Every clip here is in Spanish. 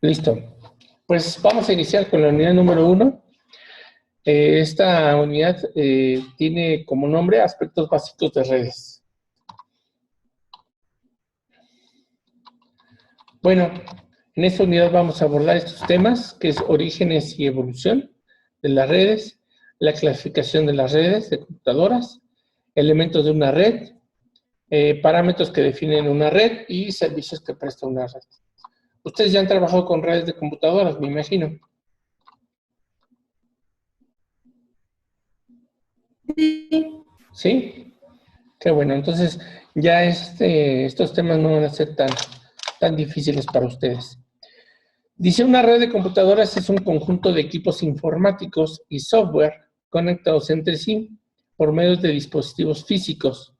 Listo. Pues vamos a iniciar con la unidad número 1. Esta unidad tiene como nombre aspectos básicos de redes. Bueno, en esta unidad vamos a abordar estos temas, que es orígenes y evolución de las redes, la clasificación de las redes de computadoras, elementos de una red, parámetros que definen una red y servicios que presta una red. Ustedes ya han trabajado con redes de computadoras, me imagino. ¿Sí? Qué bueno, entonces ya estos temas no van a ser tan difíciles para ustedes. Dice, una red de computadoras es un conjunto de equipos informáticos y software conectados entre sí por medio de dispositivos físicos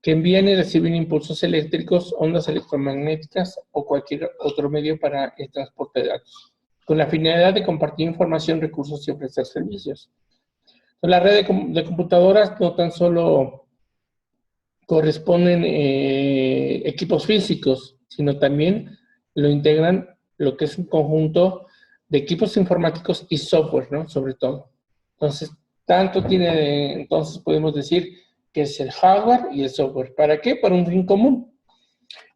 que envían y reciben impulsos eléctricos, ondas electromagnéticas o cualquier otro medio para el transporte de datos, con la finalidad de compartir información, recursos y ofrecer servicios. La red de computadoras no tan solo corresponden equipos físicos, sino también lo integran lo que es un conjunto de equipos informáticos y software, ¿no? Sobre todo. Entonces, entonces podemos decir que es el hardware y el software. ¿Para qué? Para un fin común,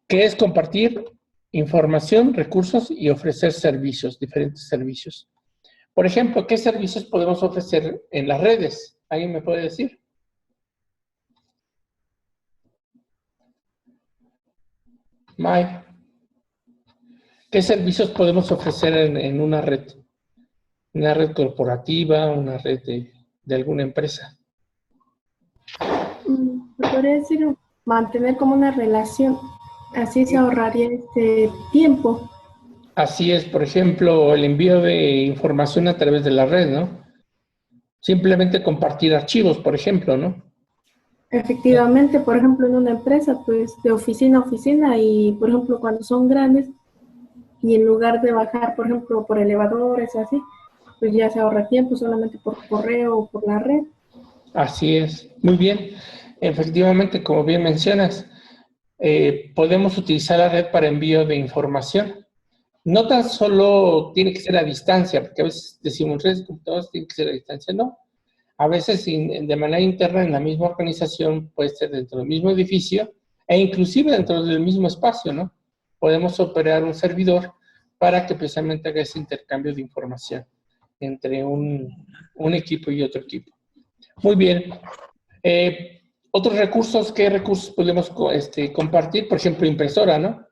que es compartir información, recursos y ofrecer servicios, diferentes servicios. Por ejemplo, ¿qué servicios podemos ofrecer en las redes? ¿Alguien me puede decir? Mike, ¿qué servicios podemos ofrecer en una red? Una red corporativa, una red de alguna empresa. Podría decir mantener como una relación, así se ahorraría tiempo. Así es, por ejemplo, el envío de información a través de la red, ¿no? Simplemente compartir archivos, por ejemplo, ¿no? Efectivamente, por ejemplo, en una empresa, pues de oficina a oficina y, por ejemplo, cuando son grandes y en lugar de bajar, por ejemplo, por elevadores, así, pues ya se ahorra tiempo solamente por correo o por la red. Así es, muy bien. Efectivamente, como bien mencionas, podemos utilizar la red para envío de información. No tan solo tiene que ser a distancia, porque a veces decimos redes de computadoras tienen que ser a distancia, no. A veces de manera interna en la misma organización, puede ser dentro del mismo edificio e inclusive dentro del mismo espacio, ¿no? Podemos operar un servidor para que precisamente haga ese intercambio de información entre un equipo y otro equipo. Muy bien. Otros recursos, ¿qué recursos podemos compartir? Por ejemplo, impresora, ¿no?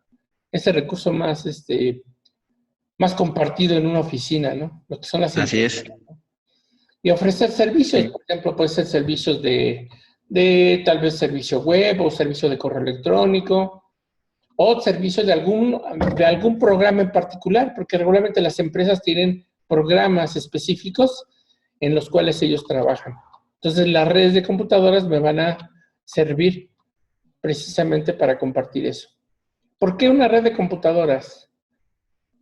Ese recurso más compartido en una oficina, ¿no? Lo que son las Así es. Y ofrecer servicios, Sí. por ejemplo, puede ser servicios de tal vez servicio web o servicio de correo electrónico o servicios de algún programa en particular, porque regularmente las empresas tienen programas específicos en los cuales ellos trabajan. Entonces, las redes de computadoras me van a servir precisamente para compartir eso. ¿Por qué una red de computadoras?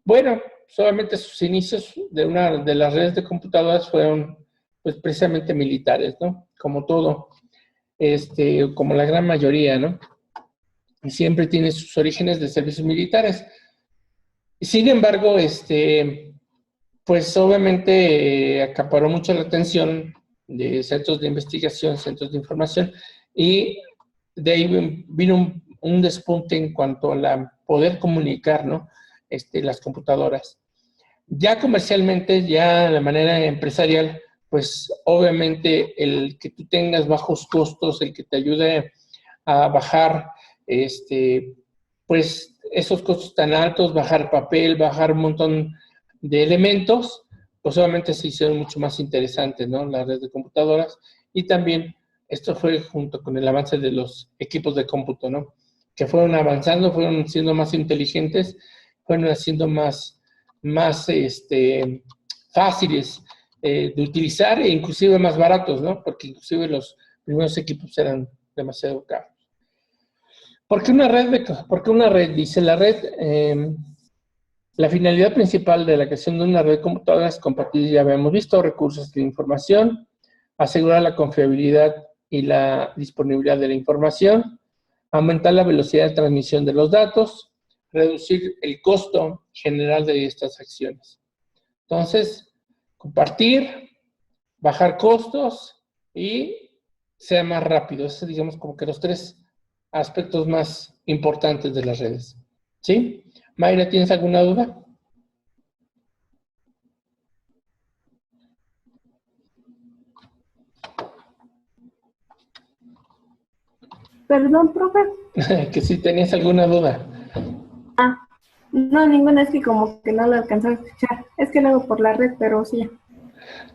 Bueno, solamente sus inicios de las redes de computadoras fueron pues precisamente militares, ¿no? Como todo, como la gran mayoría, ¿no? Y siempre tiene sus orígenes de servicios militares. Sin embargo, pues obviamente acaparó mucho la atención de centros de investigación, centros de información, y de ahí vino un despunte en cuanto a poder comunicar, ¿no? Las computadoras. Ya comercialmente, ya de manera empresarial, pues obviamente el que tú tengas bajos costos, el que te ayude a bajar, pues esos costos tan altos, bajar papel, bajar un montón de elementos, pues obviamente se hicieron mucho más interesantes, ¿no? Las redes de computadoras, y también esto fue junto con el avance de los equipos de cómputo, ¿no? Que fueron avanzando, fueron siendo más inteligentes, fueron haciendo más fáciles de utilizar e inclusive más baratos, ¿no? Porque inclusive los primeros equipos eran demasiado caros. ¿Por qué una red? Porque una red, dice la red, la finalidad principal de la creación de una red de computadoras es compartir, ya habíamos visto, recursos de información, asegurar la confiabilidad y la disponibilidad de la información, aumentar la velocidad de transmisión de los datos, reducir el costo general de estas acciones. Entonces, compartir, bajar costos y sea más rápido. Esos, digamos, como que los tres aspectos más importantes de las redes. ¿Sí? Mayra, ¿tienes alguna duda? Perdón, profe. Que si tenías alguna duda. No, ninguna, es que como que no lo alcanzaba a escuchar. Es que lo hago por la red, pero sí.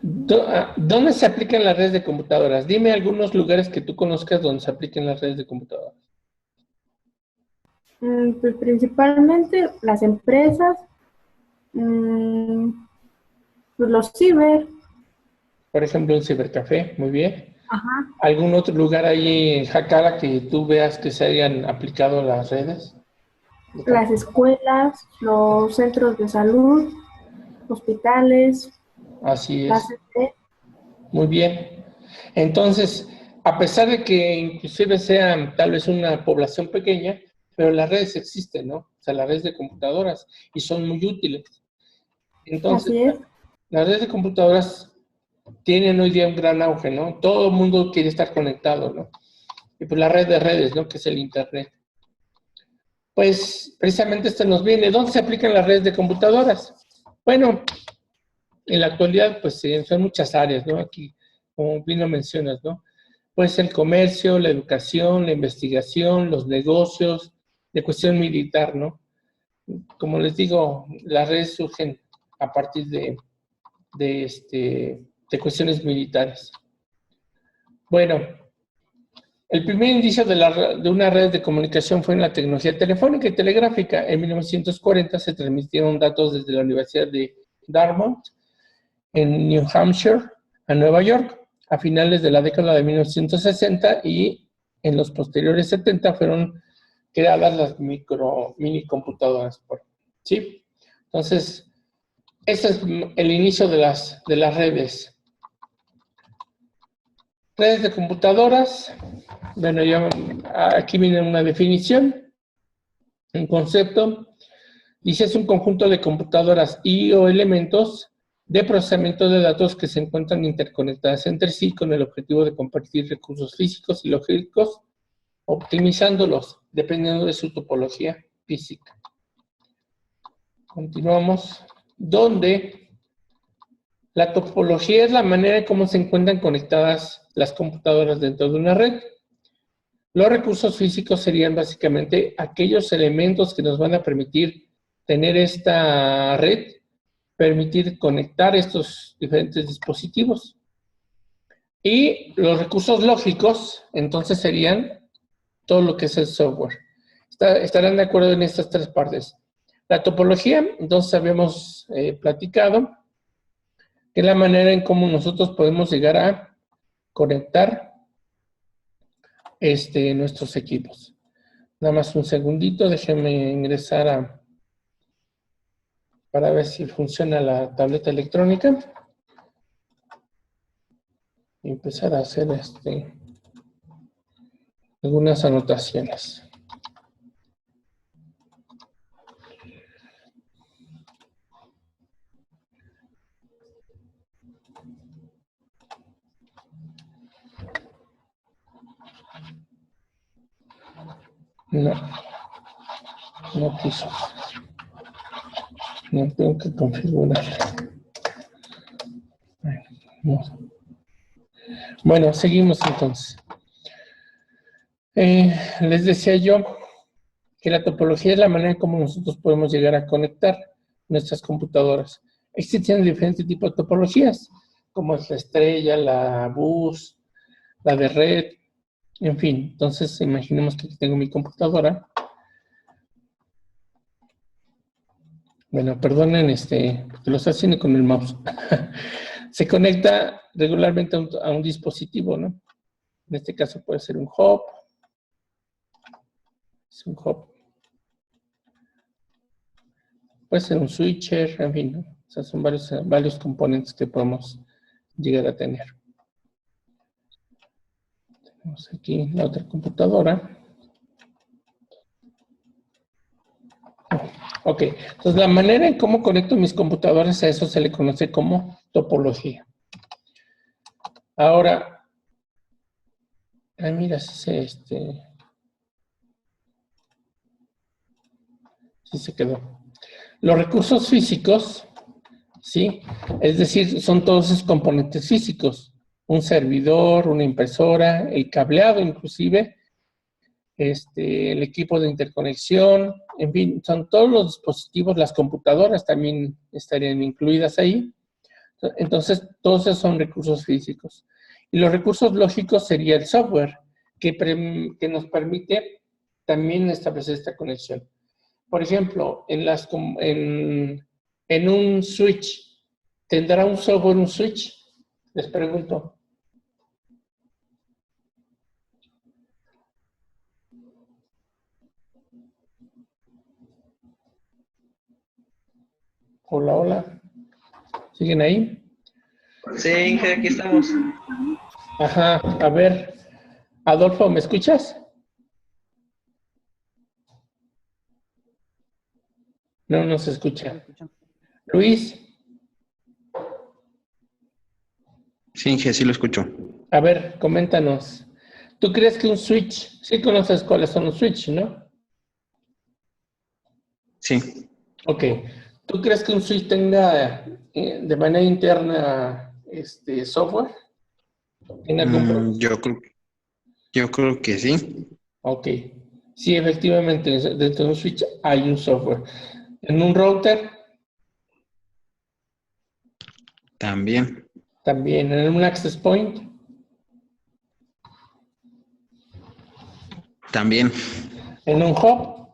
¿Dónde se aplican las redes de computadoras? Dime algunos lugares que tú conozcas donde se apliquen las redes de computadoras. Pues principalmente las empresas, pues los ciber. Por ejemplo, un cibercafé, muy bien. Ajá. ¿Algún otro lugar ahí en Jacala que tú veas que se hayan aplicado las redes? Las escuelas, los centros de salud, hospitales, Así las es, CP. muy bien. Entonces, a pesar de que inclusive sean tal vez una población pequeña, pero las redes existen, ¿no? O sea, las redes de computadoras y son muy útiles. Entonces, Así es. las redes de computadoras tienen hoy día un gran auge, ¿no? Todo el mundo quiere estar conectado, ¿no? Y pues la red de redes, ¿no? Que es el Internet. Pues precisamente esto nos viene. ¿Dónde se aplican las redes de computadoras? Bueno, en la actualidad, pues son muchas áreas, ¿no? Aquí, como bien lo mencionas, ¿no? Pues el comercio, la educación, la investigación, los negocios, de cuestión militar, ¿no? Como les digo, las redes surgen a partir de cuestiones militares. Bueno, el primer indicio de una red de comunicación fue en la tecnología telefónica y telegráfica. En 1940 se transmitieron datos desde la Universidad de Dartmouth, en New Hampshire, a Nueva York, a finales de la década de 1960, y en los posteriores 70 fueron creadas las mini computadoras. ¿Sí? Entonces, ese es el inicio de las redes. Redes de computadoras. Bueno, aquí viene una definición, un concepto. Dice, es un conjunto de computadoras y o elementos de procesamiento de datos que se encuentran interconectadas entre sí con el objetivo de compartir recursos físicos y lógicos, optimizándolos dependiendo de su topología física. Continuamos. Donde la topología es la manera en cómo se encuentran conectadas las computadoras dentro de una red. Los recursos físicos serían básicamente aquellos elementos que nos van a permitir tener esta red, permitir conectar estos diferentes dispositivos. Y los recursos lógicos, entonces, serían todo lo que es el software. Estarán de acuerdo en estas tres partes. La topología, entonces habíamos platicado, que es la manera en cómo nosotros podemos llegar a conectar nuestros equipos. Nada más un segundito, déjenme ingresar para ver si funciona la tableta electrónica y empezar a hacer algunas anotaciones. No quiso. No tengo que configurar. Bueno, seguimos entonces. Les decía yo que la topología es la manera en cómo nosotros podemos llegar a conectar nuestras computadoras. Existen diferentes tipos de topologías, como es la estrella, la bus, la de red, en fin. Entonces, imaginemos que aquí tengo mi computadora. Bueno, perdonen, porque lo estoy haciendo con el mouse. Se conecta regularmente a un dispositivo, ¿no? En este caso puede ser un hub. Es un hub. Puede ser un switcher, en fin, ¿no? O sea, son varios componentes que podemos llegar a tener. Tenemos aquí la otra computadora. Ok, entonces la manera en cómo conecto mis computadoras a eso se le conoce como topología. Ahora, mira, sí se quedó. Los recursos físicos, ¿sí? Es decir, son todos esos componentes físicos. Un servidor, una impresora, el cableado inclusive, el equipo de interconexión, en fin, son todos los dispositivos, las computadoras también estarían incluidas ahí. Entonces, todos esos son recursos físicos. Y los recursos lógicos sería el software, que nos permite también establecer esta conexión. Por ejemplo, en un switch, ¿tendrá un software un switch? Les pregunto. Hola, hola. ¿Siguen ahí? Sí, Inge, aquí estamos. Ajá, a ver. Adolfo, ¿me escuchas? No, no se escucha. Luis, Sí, Inge, sí lo escucho. a ver, coméntanos. ¿Tú crees que un switch, sí conoces cuáles son los switch, no? Sí. Ok. ¿Tú crees que un switch tenga de manera interna software? ¿En algún programa? Yo creo que sí. Ok. Sí, efectivamente, dentro de un switch hay un software. En un router, También. también. En un access point, También. en un hub,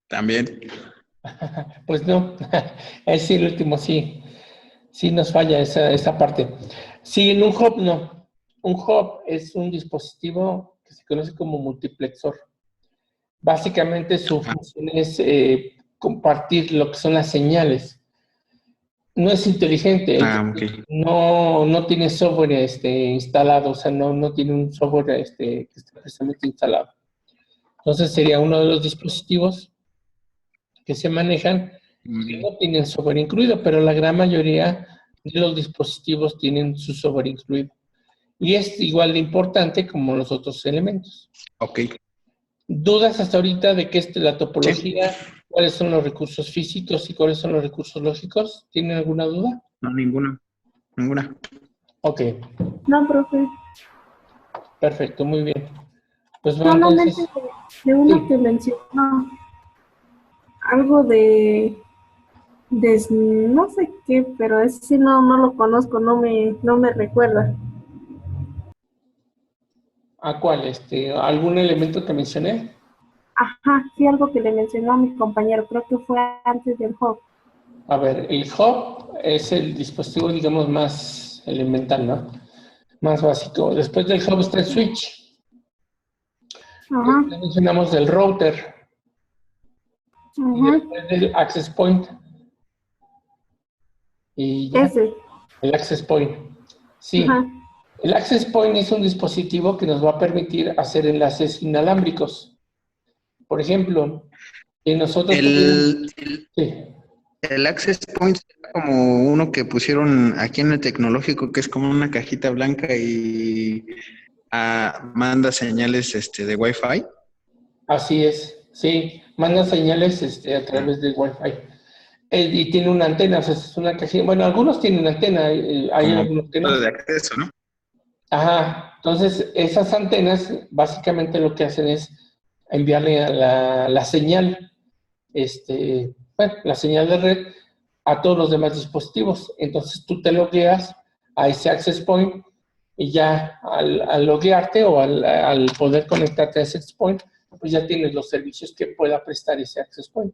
También. pues no. Es sí, el último sí. Sí nos falla esa parte. Sí, en un hub no. Un hub es un dispositivo que se conoce como multiplexor. Básicamente su función es compartir lo que son las señales. No es inteligente, Ok. no tiene software instalado, o sea, no tiene un software que esté precisamente instalado. Entonces sería uno de los dispositivos que se manejan que no tienen software incluido, pero la gran mayoría de los dispositivos tienen su software incluido. Y es igual de importante como los otros elementos. Ok. ¿Dudas hasta ahorita de qué es la Sí. topología? ¿Cuáles son los recursos físicos y cuáles son los recursos lógicos? ¿Tienen alguna duda? No, ninguna. Ninguna. Ok, No, profe. perfecto, muy bien. Pues bueno, Solamente entonces, de uno sí. que mencionó algo de no sé qué, pero ese sí no lo conozco, no me recuerda. ¿A cuál? ¿Algún elemento que mencioné? Ajá, sí, algo que le mencionó a mi compañero, creo que fue antes del hub. A ver, el hub es el dispositivo, digamos, más elemental, ¿no? Más básico. Después del hub está el switch. Ajá, Después mencionamos el router. Y ajá, después del access point. Y ya, ese, el access point. ajá, Sí, el access point es un dispositivo que nos va a permitir hacer enlaces inalámbricos. Por ejemplo, que nosotros tuviéramos... El, el, Sí. el Access Point es como uno que pusieron aquí en el tecnológico, que es como una cajita blanca y manda señales de Wi-Fi. Así es, sí, manda señales a través del Wi-Fi. Y tiene una antena, o sea, es una cajita. Bueno, algunos tienen antena, hay Como algunos que punto no. de acceso, ¿no? Ajá, entonces esas antenas básicamente lo que hacen es enviarle a la señal, bueno, la señal de red a todos los demás dispositivos. Entonces tú te logueas a ese access point y ya al loguearte o al poder conectarte a ese access point, pues ya tienes los servicios que pueda prestar ese access point.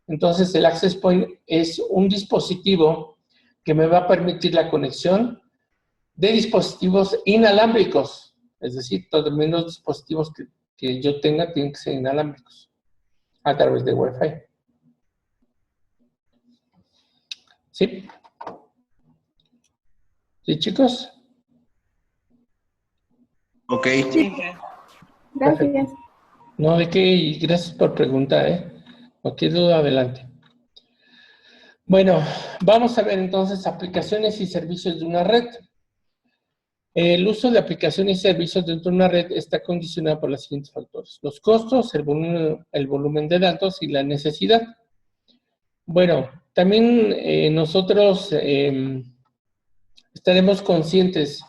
Entonces el access point es un dispositivo que me va a permitir la conexión de dispositivos inalámbricos, es decir, todos los dispositivos que yo tenga tienen que ser inalámbricos a través de Wi-Fi. ¿Sí? ¿Sí, chicos? Ok. Sí, Inge. Perfecto. gracias. No, de qué, y gracias por preguntar, ¿eh? Cualquier duda, adelante. Bueno, vamos a ver entonces aplicaciones y servicios de una red. El uso de aplicaciones y servicios dentro de una red está condicionado por los siguientes factores: los costos, el volumen de datos y la necesidad. Bueno, también nosotros estaremos conscientes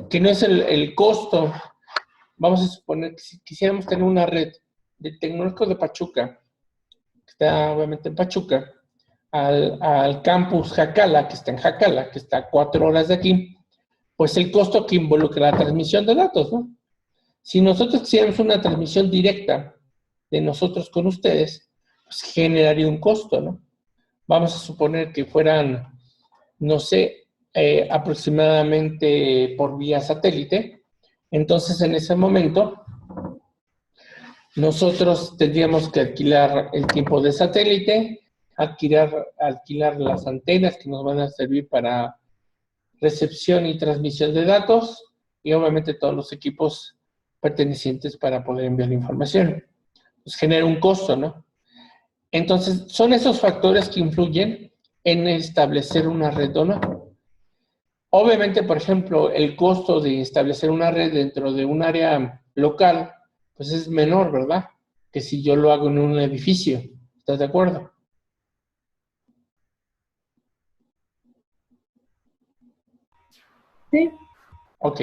que no es el costo. Vamos a suponer que si quisiéramos tener una red de Tecnológico de Pachuca, que está obviamente en Pachuca, al campus Jacala, que está en Jacala, que está a 4 horas de aquí, pues el costo que involucra la transmisión de datos, ¿no? Si nosotros quisiéramos una transmisión directa de nosotros con ustedes, pues generaría un costo, ¿no? Vamos a suponer que fueran, no sé, aproximadamente por vía satélite. Entonces, en ese momento, nosotros tendríamos que alquilar el tiempo de satélite, alquilar las antenas que nos van a servir para recepción y transmisión de datos, y obviamente todos los equipos pertenecientes para poder enviar la información. Pues genera un costo, ¿no? Entonces, son esos factores que influyen en establecer una red o no. Obviamente, por ejemplo, el costo de establecer una red dentro de un área local, pues es menor, ¿verdad? Que si yo lo hago en un edificio. ¿Estás de acuerdo? Sí, Ok.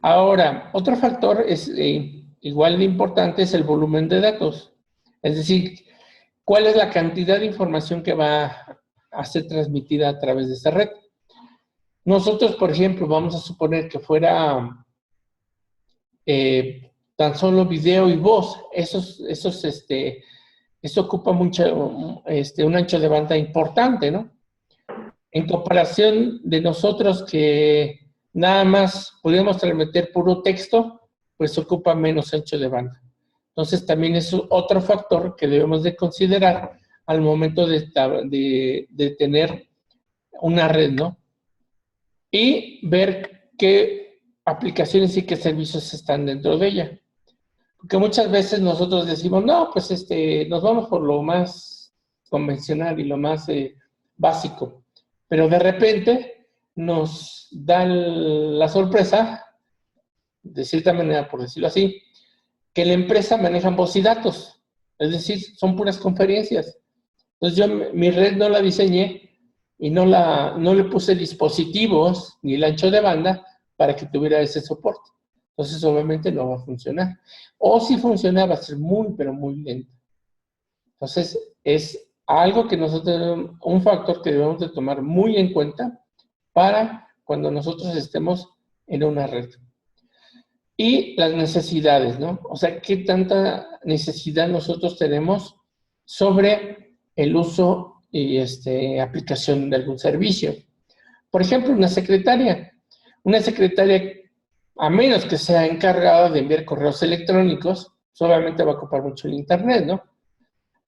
Ahora, otro factor es igual de importante es el volumen de datos. Es decir, ¿cuál es la cantidad de información que va a ser transmitida a través de esa red? Nosotros, por ejemplo, vamos a suponer que fuera tan solo video y voz. Eso ocupa un ancho de banda importante, ¿no? En comparación de nosotros que nada más podemos transmitir puro texto, pues ocupa menos ancho de banda. Entonces también es otro factor que debemos de considerar al momento de tener una red, ¿no? Y ver qué aplicaciones y qué servicios están dentro de ella. Porque muchas veces nosotros decimos, no, pues nos vamos por lo más convencional y lo más básico. Pero de repente nos da la sorpresa, de cierta manera, por decirlo así, que la empresa maneja voz y datos. Es decir, son puras conferencias. Entonces yo mi red no la diseñé y no le puse dispositivos ni el ancho de banda para que tuviera ese soporte. Entonces obviamente no va a funcionar. O si funciona va a ser muy, pero muy lento. Entonces es algo que nosotros, un factor que debemos de tomar muy en cuenta para cuando nosotros estemos en una red. Y las necesidades, ¿no? O sea, ¿qué tanta necesidad nosotros tenemos sobre el uso y aplicación de algún servicio? Por ejemplo, una secretaria, a menos que sea encargada de enviar correos electrónicos, solamente va a ocupar mucho el internet, ¿no?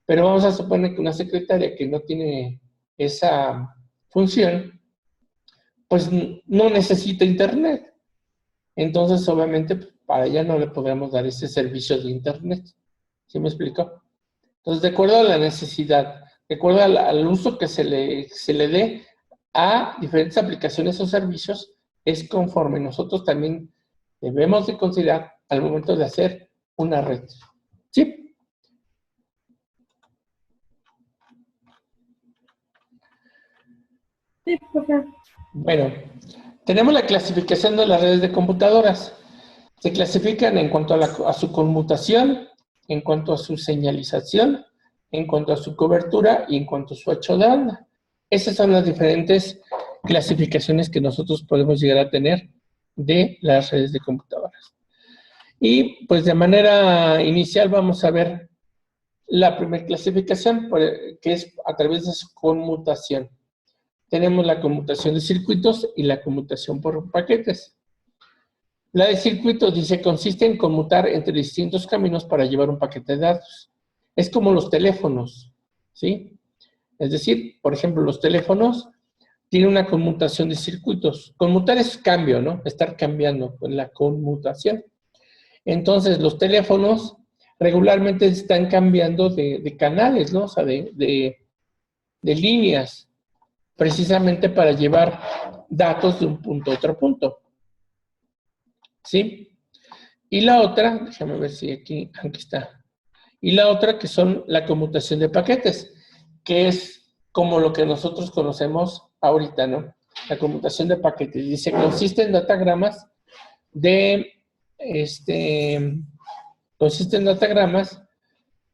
Pero vamos a suponer que una secretaria que no tiene esa función, pues no necesita internet. Entonces, obviamente, para ella no le podremos dar ese servicio de internet. ¿Sí me explico? Entonces, de acuerdo a la necesidad, de acuerdo al uso que se le dé a diferentes aplicaciones o servicios, es conforme nosotros también debemos de considerar al momento de hacer una red. ¿Sí? sí, profe. Bueno, tenemos la clasificación de las redes de computadoras. Se clasifican en cuanto a su conmutación, en cuanto a su señalización, en cuanto a su cobertura y en cuanto a su ancho de banda. Esas son las diferentes clasificaciones que nosotros podemos llegar a tener de las redes de computadoras. Y pues de manera inicial vamos a ver la primera clasificación, que es a través de su conmutación. Tenemos la conmutación de circuitos y la conmutación por paquetes. La de circuitos dice consiste en conmutar entre distintos caminos para llevar un paquete de datos. Es como los teléfonos, ¿sí? Es decir, por ejemplo, los teléfonos tienen una conmutación de circuitos. Conmutar es cambio, ¿no? Estar cambiando con la conmutación. Entonces, los teléfonos regularmente están cambiando de canales, ¿no? O sea, de líneas, precisamente para llevar datos de un punto a otro punto. ¿Sí? Y la otra, déjame ver si aquí está. Y la otra que son la conmutación de paquetes, que es como lo que nosotros conocemos ahorita, ¿no? La conmutación de paquetes. Dice, consiste en datagramas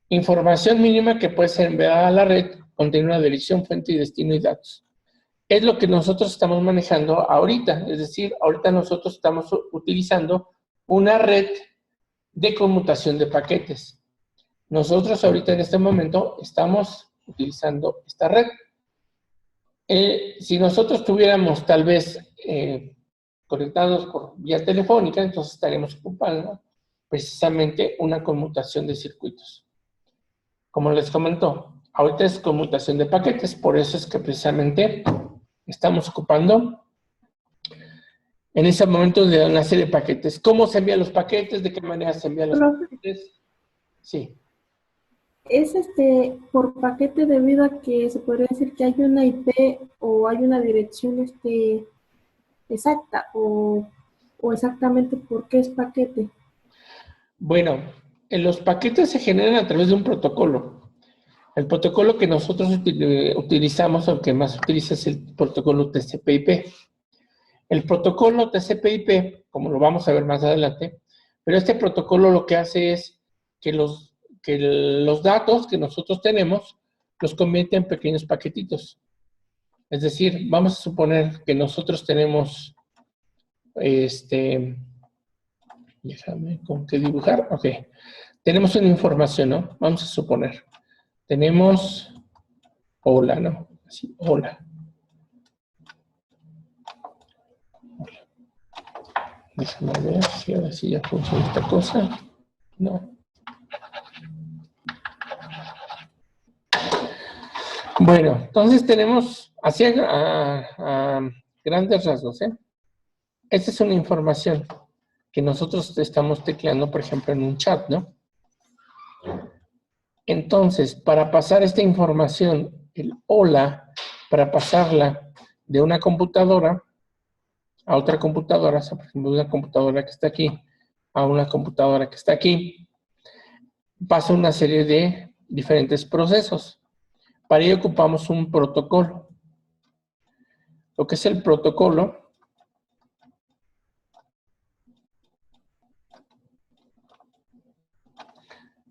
información mínima que puede ser enviada a la red, contiene una dirección, fuente y destino y datos. Es lo que nosotros estamos manejando ahorita, es decir, ahorita nosotros estamos utilizando una red de conmutación de paquetes. Nosotros ahorita en este momento estamos utilizando esta red. Si nosotros tuviéramos tal vez conectados por vía telefónica, entonces estaríamos ocupando precisamente una conmutación de circuitos. Como les comentó, ahorita es conmutación de paquetes, por eso es que precisamente estamos ocupando en ese momento de una serie de paquetes. ¿Cómo se envían los paquetes? ¿De qué manera se envían los paquetes? Sí. Es por paquete debido a que se podría decir que hay una IP o hay una dirección exacta o exactamente por qué es paquete. Bueno, los paquetes se generan a través de un protocolo. El protocolo que nosotros utilizamos, o que más utiliza, es el protocolo TCP/IP. El protocolo TCP/IP, como lo vamos a ver más adelante, pero este protocolo lo que hace es que los datos que nosotros tenemos los convierte en pequeños paquetitos. Es decir, vamos a suponer que nosotros tenemos, déjame con qué dibujar, ok. Tenemos una información, ¿no? Vamos a suponer. Tenemos, hola, ¿no? Así, hola. Déjame ver si ahora sí ya funciona esta cosa. No. Bueno, entonces tenemos, así a grandes rasgos, ¿eh? Esta es una información que nosotros estamos tecleando, por ejemplo, en un chat, ¿no? Entonces, para pasar esta información, el hola, para pasarla de una computadora a otra computadora, o sea, por ejemplo, de una computadora que está aquí a una computadora que está aquí, pasa una serie de diferentes procesos. Para ello ocupamos un protocolo. Lo que es el protocolo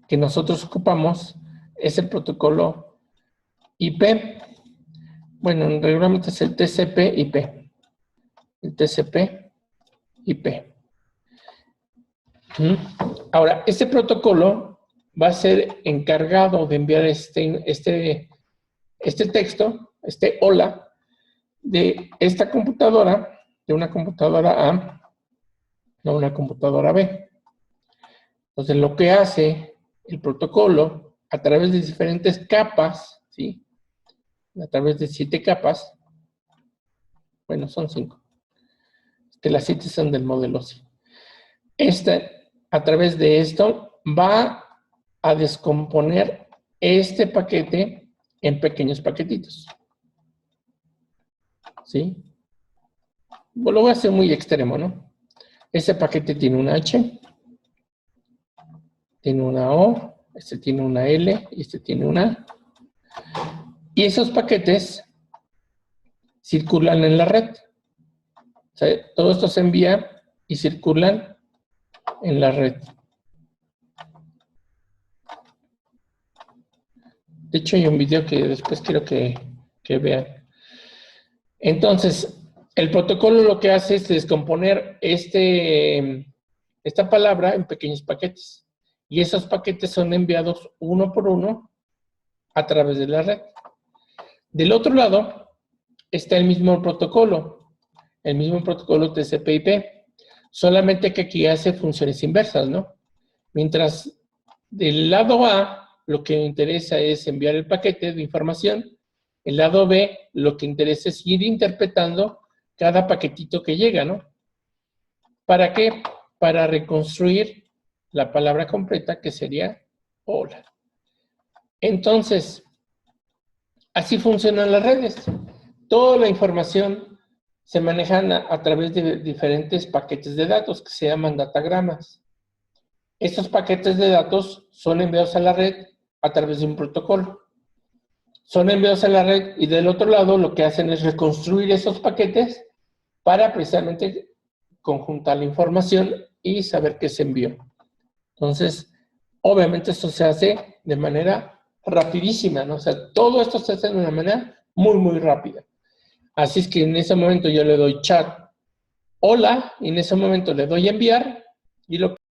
que nosotros ocupamos es el protocolo IP. Bueno, regularmente es el TCP/IP. El TCP/IP. Ahora, este protocolo va a ser encargado de enviar este texto, hola, de esta computadora, de una computadora A a una computadora B. Entonces, lo que hace el protocolo, a través de diferentes capas, ¿sí? A través de 7 capas, bueno, son 5, que las 7 son del modelo C. A través de esto, va a descomponer este paquete en pequeños paquetitos. ¿Sí? Pues lo voy a hacer muy extremo, ¿no? Ese paquete tiene una H, tiene una O, este tiene una L y este tiene una A. Y esos paquetes circulan en la red. O sea, todo esto se envía y circulan en la red. De hecho, hay un video que después quiero que vean. Entonces, el protocolo lo que hace es descomponer esta palabra en pequeños paquetes. Y esos paquetes son enviados uno por uno a través de la red. Del otro lado está el mismo protocolo TCP/IP, solamente que aquí hace funciones inversas, ¿no? Mientras del lado A lo que interesa es enviar el paquete de información, el lado B lo que interesa es ir interpretando cada paquetito que llega, ¿no? ¿Para qué? Para reconstruir la palabra completa, que sería hola. Entonces, así funcionan las redes. Toda la información se maneja a través de diferentes paquetes de datos que se llaman datagramas. Estos paquetes de datos son enviados a la red a través de un protocolo. Son enviados a la red y del otro lado lo que hacen es reconstruir esos paquetes para precisamente conjuntar la información y saber qué se envió. Entonces, obviamente esto se hace de manera rapidísima, ¿no? O sea, todo esto se hace de una manera muy, muy rápida. Así es que en ese momento yo le doy chat, hola, y en ese momento le doy enviar, y lo